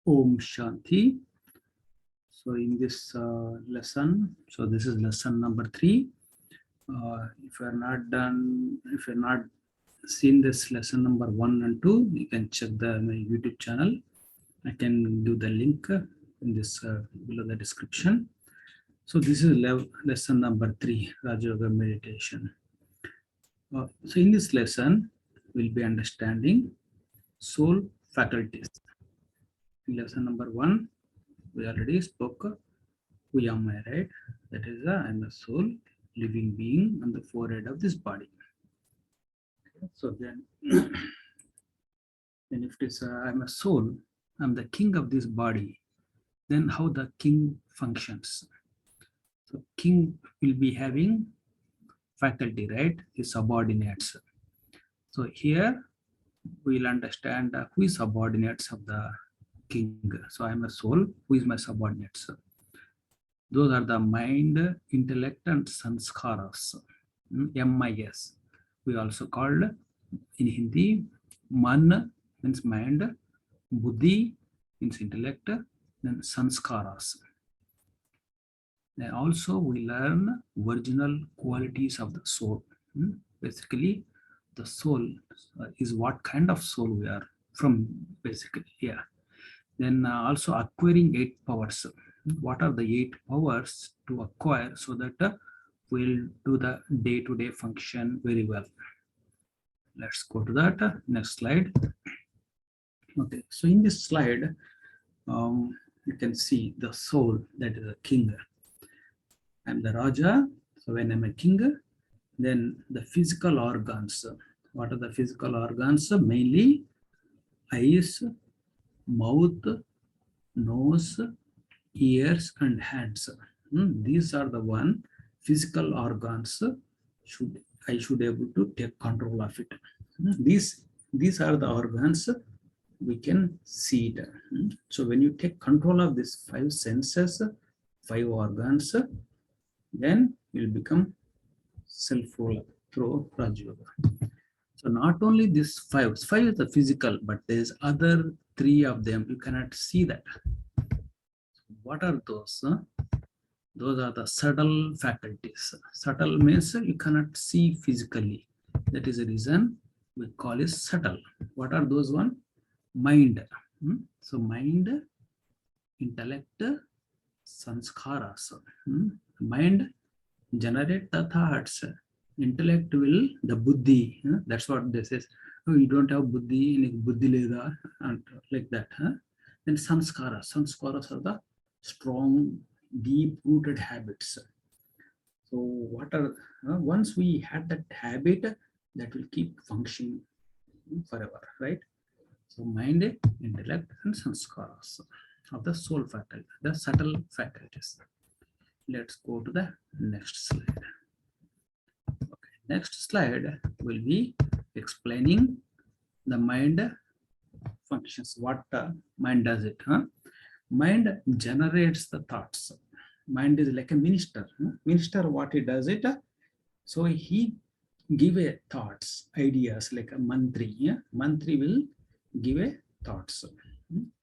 Om Shanti. So in this lesson, so this is lesson number 3. If you are not done, if you are not seen this lesson number 1 and 2, you can check my YouTube channel. I can give the link in this below the description. So this is lesson number 3, Rajayoga meditation. So in this lesson, we'll be understanding soul faculties. In lesson number 1, we already spoke. Who am I, right? That is, I'm a soul, living being on the forehead of this body. Okay. So then if it is, I'm a soul, I'm the king of this body, then how the king functions? So king will be having faculty, right? His subordinates. So here we'll understand who is subordinates of the king. So I'm a soul, who is my subordinates? Those are the mind, intellect, and sanskaras. MIS. We also called in Hindi, man means mind, buddhi means intellect, then sanskaras. Then also we learn original qualities of the soul. Basically, the soul is what kind of soul we are from, basically, yeah. Then also acquiring 8 powers. What are the 8 powers to acquire so that we'll do the day-to-day function very well. Let's go to that next slide. Okay, so in this slide, you can see the soul, that is a king. I'm the Raja, so when I'm a king, then the physical organs. What are the physical organs? Mainly eyes, mouth, nose, ears, and hands. These are the one physical organs I should able to take control of it. These are the organs we can see it. So when you take control of these 5 senses, 5 organs, then you'll become self-ruler through Rajayoga. So not only these 5 is the physical, but there's other 3 of them. You cannot see that. What are those? Those are the subtle faculties. Subtle means you cannot see physically. That is the reason we call it subtle. What are those one? Mind. So mind, intellect, sanskaras. Mind generate the thoughts. Intellect will the buddhi. That's what this is. Oh, you don't have buddhi, buddhi leda, and like that. Then sanskaras. Sanskaras are the strong, deep-rooted habits. So what are once we had that habit, that will keep functioning forever, right? So mind, intellect, and sanskaras of the soul faculty, the subtle faculties. Let's go to the next slide. Okay, next slide will be explaining the mind functions. What mind does it? Mind generates the thoughts. Mind is like a minister. Minister, what he does it? So he give a thoughts, ideas, like a mantri. Yeah? Mantri will give a thoughts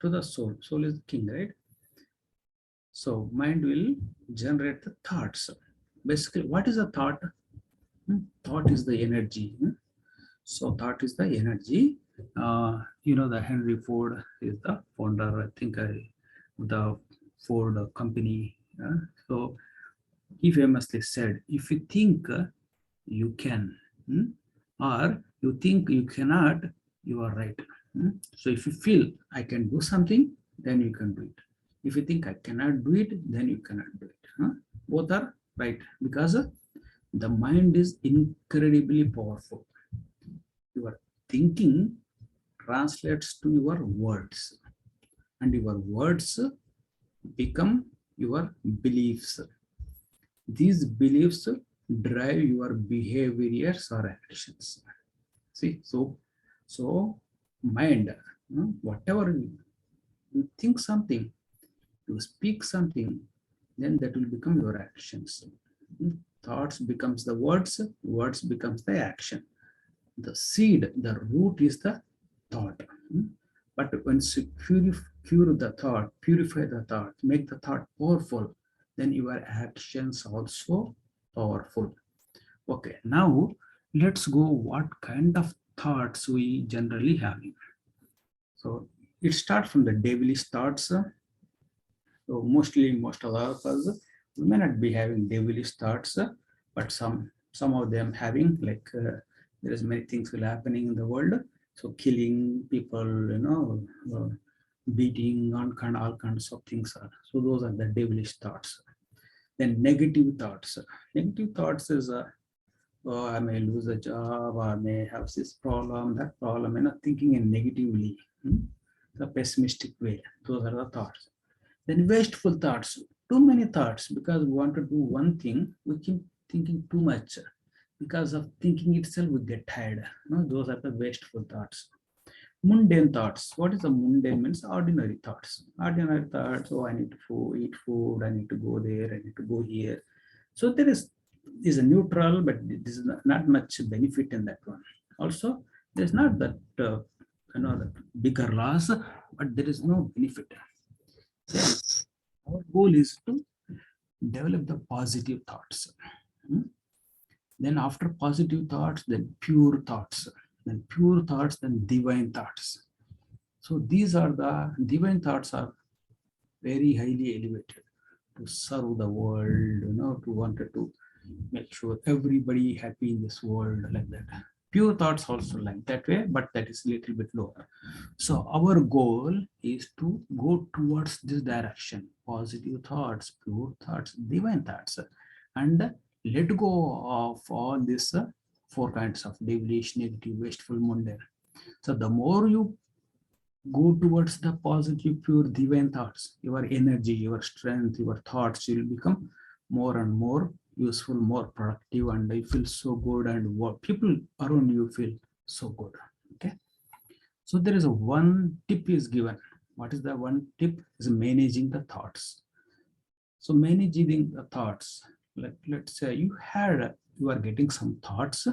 to the soul. Soul is the king, right? So mind will generate the thoughts. Basically, what is a thought? Thought is the energy. So thought is the energy. The Henry Ford is the founder, I think, the Ford company. So he famously said, if you think you can, or you think you cannot, you are right. So if you feel I can do something, then you can do it. If you think I cannot do it, then you cannot do it. Both are right, because the mind is incredibly powerful. Your thinking translates to your words, and your words become your beliefs. These beliefs drive your behaviors or actions. See, so mind, whatever you think something, you speak something, then that will become your actions. Thoughts becomes the words, words becomes the action. The seed, the root is the thought. But when pure the thought, purify the thought, make the thought powerful, then your actions also powerful. Okay, now let's go what kind of thoughts we generally have. So it starts from the devilish thoughts. So mostly, most of us, we may not be having devilish thoughts, but some of them having like there is many things will happening in the world. So killing people, beating, all kinds of things are. So those are the devilish thoughts. Then negative thoughts. Negative thoughts is oh, I may lose a job, I may have this problem, that problem, thinking in negatively, the pessimistic way. Those are the thoughts. Then wasteful thoughts, too many thoughts because we want to do one thing, we keep thinking too much. Because of thinking itself, we get tired. Those are the wasteful thoughts. Mundane thoughts. What is the mundane means? Ordinary thoughts. Ordinary thoughts. Oh, I need to eat food. I need to go there. I need to go here. So there is a neutral, but this is not much benefit in that one. Also, there's not that that bigger loss, but there is no benefit. So our goal is to develop the positive thoughts. Hmm? Then after positive thoughts, then pure thoughts. Then pure thoughts, then divine thoughts. So these are the divine thoughts are very highly elevated to serve the world, to wanted to make sure everybody happy in this world like that. Pure thoughts also like that way, but that is a little bit lower. So our goal is to go towards this direction: positive thoughts, pure thoughts, divine thoughts, and let go of all these four kinds of devilish, negative, wasteful, mundane. So the more you go towards the positive, pure, divine thoughts, your energy, your strength, your thoughts will become more and more useful, more productive, and you feel so good, and what people around you feel so good. Okay. So there is a one tip is given. What is the one tip? Is managing the thoughts. So managing the thoughts, like let's say you are getting some thoughts,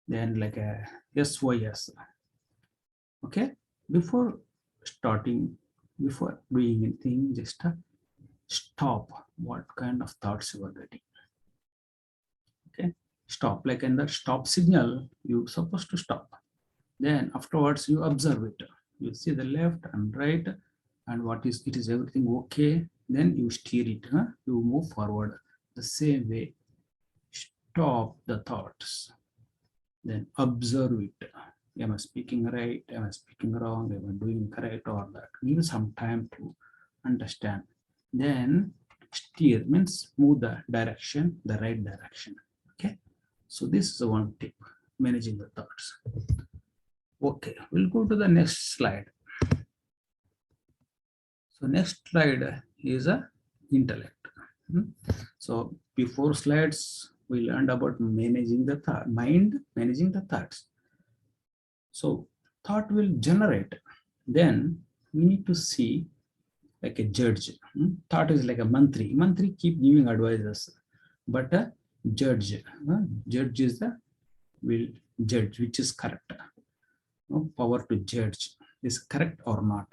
then like a SYS. Okay, before starting, before doing anything, just stop what kind of thoughts you are getting. Okay, stop, like in the stop signal, you're supposed to stop. Then afterwards you observe it. You see the left and right, and what is it, is everything okay? Then you steer it, you move forward the same way. Stop the thoughts, then observe it. Am I speaking right? Am I speaking wrong? Am I doing correct or that? Give some time to understand. Then steer means move the direction, the right direction. Okay. So this is the one tip, managing the thoughts. Okay, we'll go to the next slide. So next slide is a intellect. So before slides, we learned about managing the thought, mind, managing the thoughts. So thought will generate. Then we need to see like a judge. Thought is like a mantri. Mantri keep giving advices, but a judge. Judge is the will judge which is correct. Power to judge is correct or not.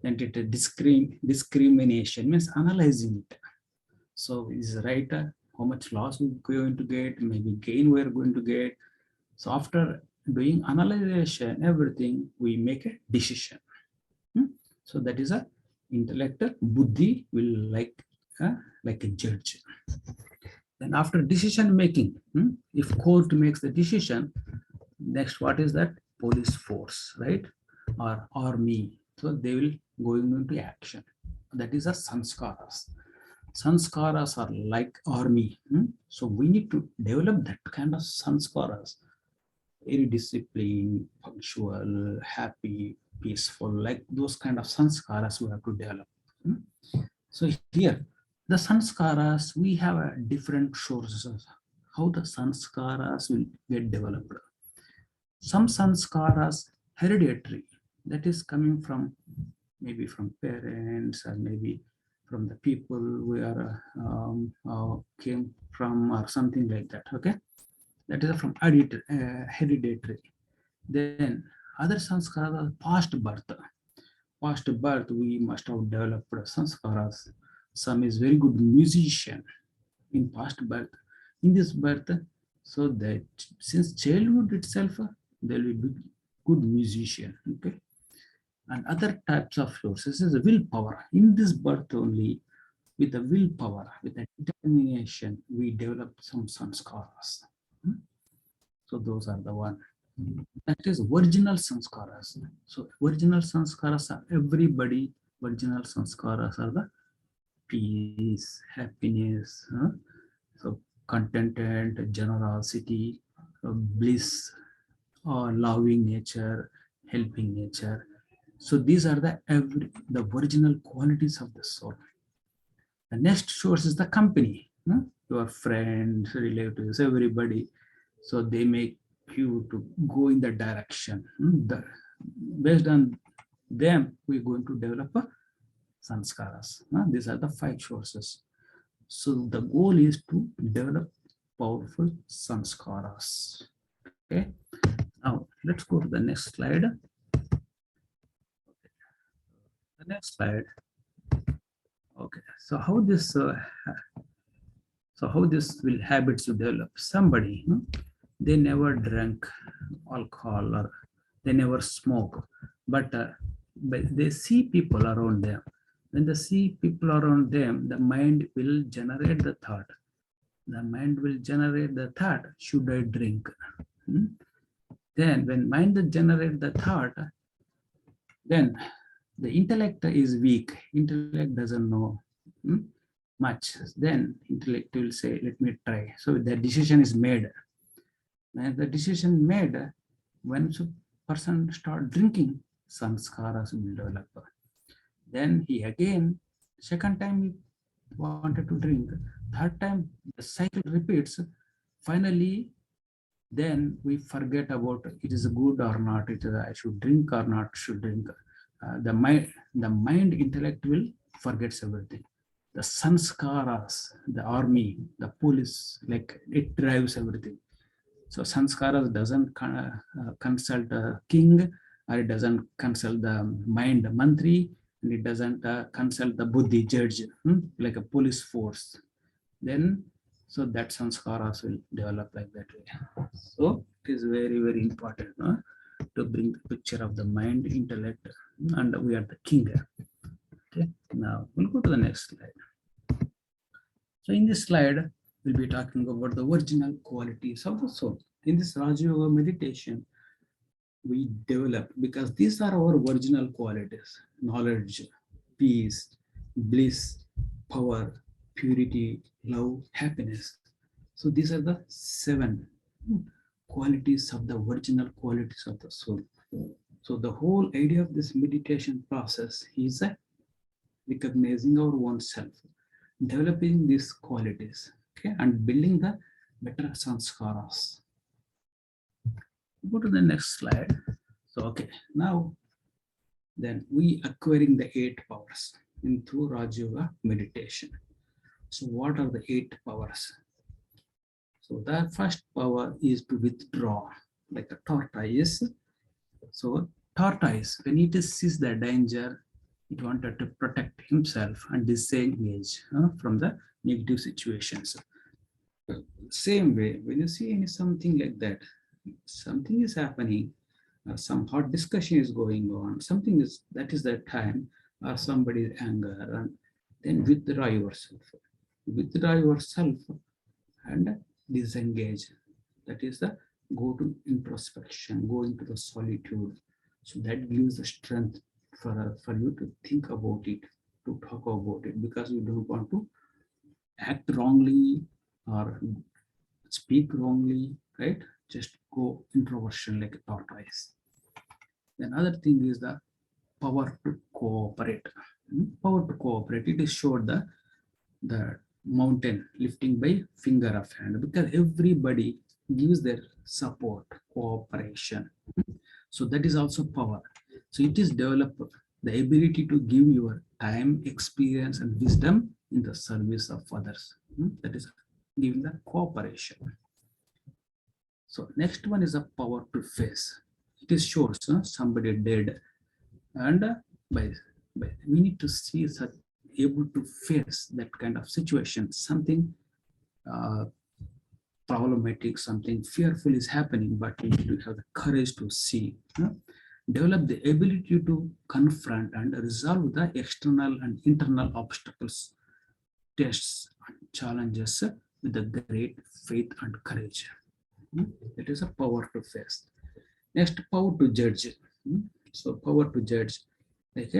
And it discrimination means analyzing it. So is right. How much loss we're going to get? Maybe gain we're going to get. So after doing analyzation, everything, we make a decision. So that is a intellectual buddhi will like a judge. Then after decision making, if court makes the decision, next what is that? Police force, right? Or army. So they will going into action. That is a sanskaras. Sanskaras are like army. So we need to develop that kind of sanskaras. Very disciplined, punctual, happy, peaceful, like those kind of sanskaras we have to develop. So here, the sanskaras, we have a different sources. How the sanskaras will get developed. Some sanskaras hereditary, that is coming from maybe from parents or maybe from the people we are came from or something like that. Okay, that is from hereditary. Then other sanskaras are past birth. past birth, we must have developed sanskaras. Some is very good musician in past birth. In this birth, so that since childhood itself, they will be good musician. Okay. And other types of sources is willpower. In this birth only, with the willpower, with the determination, we develop some sanskaras. Hmm? So those are the one. That is original sanskaras. So original sanskaras are everybody. Original sanskaras are the peace, happiness, so contented, generosity, bliss, or loving nature, helping nature. So these are the original qualities of the soul. The next source is the company, your friends, relatives, everybody. So they make you to go in the direction. Based on them, we're going to develop a sanskaras. These are the 5 sources. So the goal is to develop powerful sanskaras. Okay. Now let's go to the next slide. The next slide. Okay. So how this will habits to develop? Somebody, they never drank alcohol or they never smoke, but they see people around them. When they see people around them, the mind will generate the thought. The mind will generate the thought, should I drink? Hmm? Then when mind generate the thought, then the intellect is weak. Intellect doesn't know hmm, much. Then intellect will say, let me try. So the decision is made. When the decision made, when the person start drinking, sanskaras will develop. Then he again, second time he wanted to drink. Third time the cycle repeats. Finally, then we forget about it is good or not. It is I should drink or not should drink. The mind intellect will forgets everything. The sanskaras, the army, the police, like it drives everything. So sanskaras doesn't consult a king, or it doesn't consult the mind mantri, and it doesn't consult the buddhi judge, like a police force. Then, so that sanskaras will develop like that way. So it is very, very important to bring the picture of the mind, intellect, and we are the king. Okay, now we'll go to the next slide. So in this slide, we'll be talking about the original qualities of the soul. In this Rajayoga meditation, we develop because these are our original qualities: knowledge, peace, bliss, power, purity, love, happiness. So these are the 7 qualities of the original qualities of the soul. So the whole idea of this meditation process is recognizing our own self, developing these qualities, okay, and building the better sanskaras. Go to the next slide. So, okay, now then we acquiring the 8 powers in through Rajayoga meditation. So what are the 8 powers? So the first power is to withdraw, like a tortoise. So tortoise, when it sees the danger, it wanted to protect himself and disengage from the negative situations. Same way, when you see something like that, something is happening, some hot discussion is going on, something is that is the time, or somebody's anger, and then withdraw yourself and disengage. That is the go to introspection, go into the solitude. So that gives the strength for you to think about it, to talk about it, because you don't want to act wrongly or speak wrongly, right? Just go introversion like a tortoise. Another thing is the power to cooperate. Power to cooperate. It is showed the mountain lifting by finger of hand, because everybody gives their support, cooperation. So that is also power. So it is developed the ability to give your time, experience, and wisdom in the service of others. That is giving the cooperation. So next one is a power to face. It is shows somebody dead, and by, we need to see such able to face that kind of situation. Something uh, problematic, something fearful is happening, but we need to have the courage to see. Develop the ability to confront and resolve the external and internal obstacles, tests, and challenges with a great faith and courage. It is a power to face. Next, power to judge. So, power to judge, like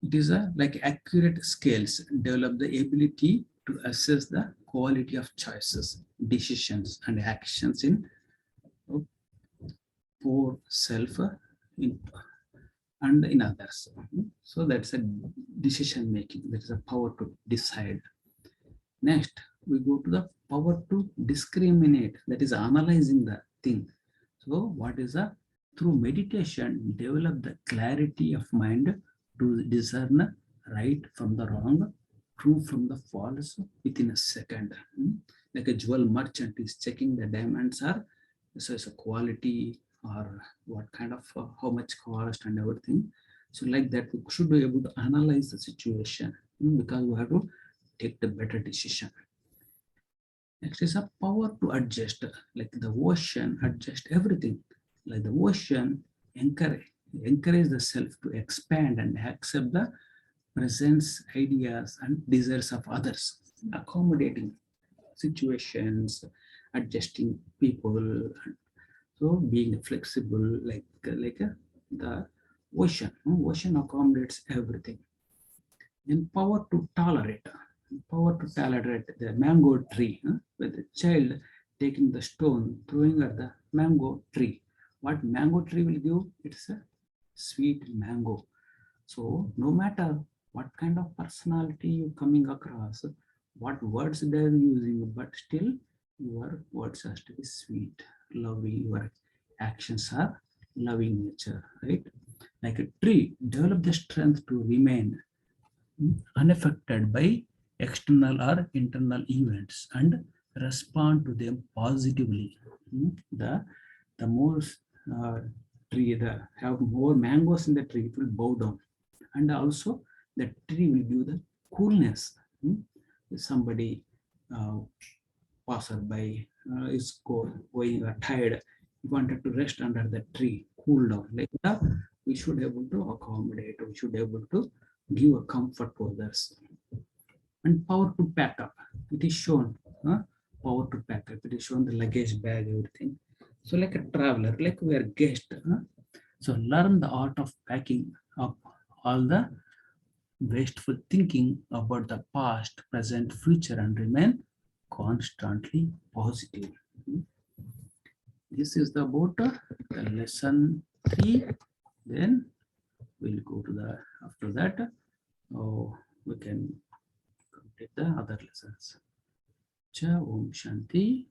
it is a like accurate scales. Develop the ability to assess the quality of choices, decisions, and actions in uh, for self in, and in others. So that's a decision making. That is a power to decide. Next, we go to the power to discriminate. That is analyzing the thing. So what is a through meditation develop the clarity of mind to discern right from the wrong, true from the false within a second. Like a jewel merchant is checking the diamonds are so it's a quality or what kind of how much cost and everything. So like that we should be able to analyze the situation because we have to take the better decision. Next is a power to adjust, like the ocean adjust everything. Like the ocean encourage the self to expand and accept the presence, ideas, and desires of others, accommodating situations, adjusting people, so being flexible, the ocean. Ocean accommodates everything. And power to tolerate. Power to tolerate the mango tree. With the child taking the stone, throwing at the mango tree. What mango tree will give? It's a sweet mango. So no matter what kind of personality you coming across, what words they're using, but still your words has to be sweet, loving, your actions are loving nature, right? Like a tree, develop the strength to remain unaffected by external or internal events and respond to them positively. The more uh, tree, the have more mangoes in the tree, it will bow down, and also the tree will give the coolness. If somebody uh, passerby is going tired, he wanted to rest under the tree, cool down. Like that, we should able to accommodate. We should able to give a comfort to others. And power to pack up. It is shown. Power to pack up. It is shown the luggage bag, everything. So like a traveler, like we are guest. So learn the art of packing up all the wasteful thinking about the past, present, future, and remain constantly positive. This is the about the lesson 3. Then we'll go to the after that. We can complete the other lessons. Cha Om Shanti.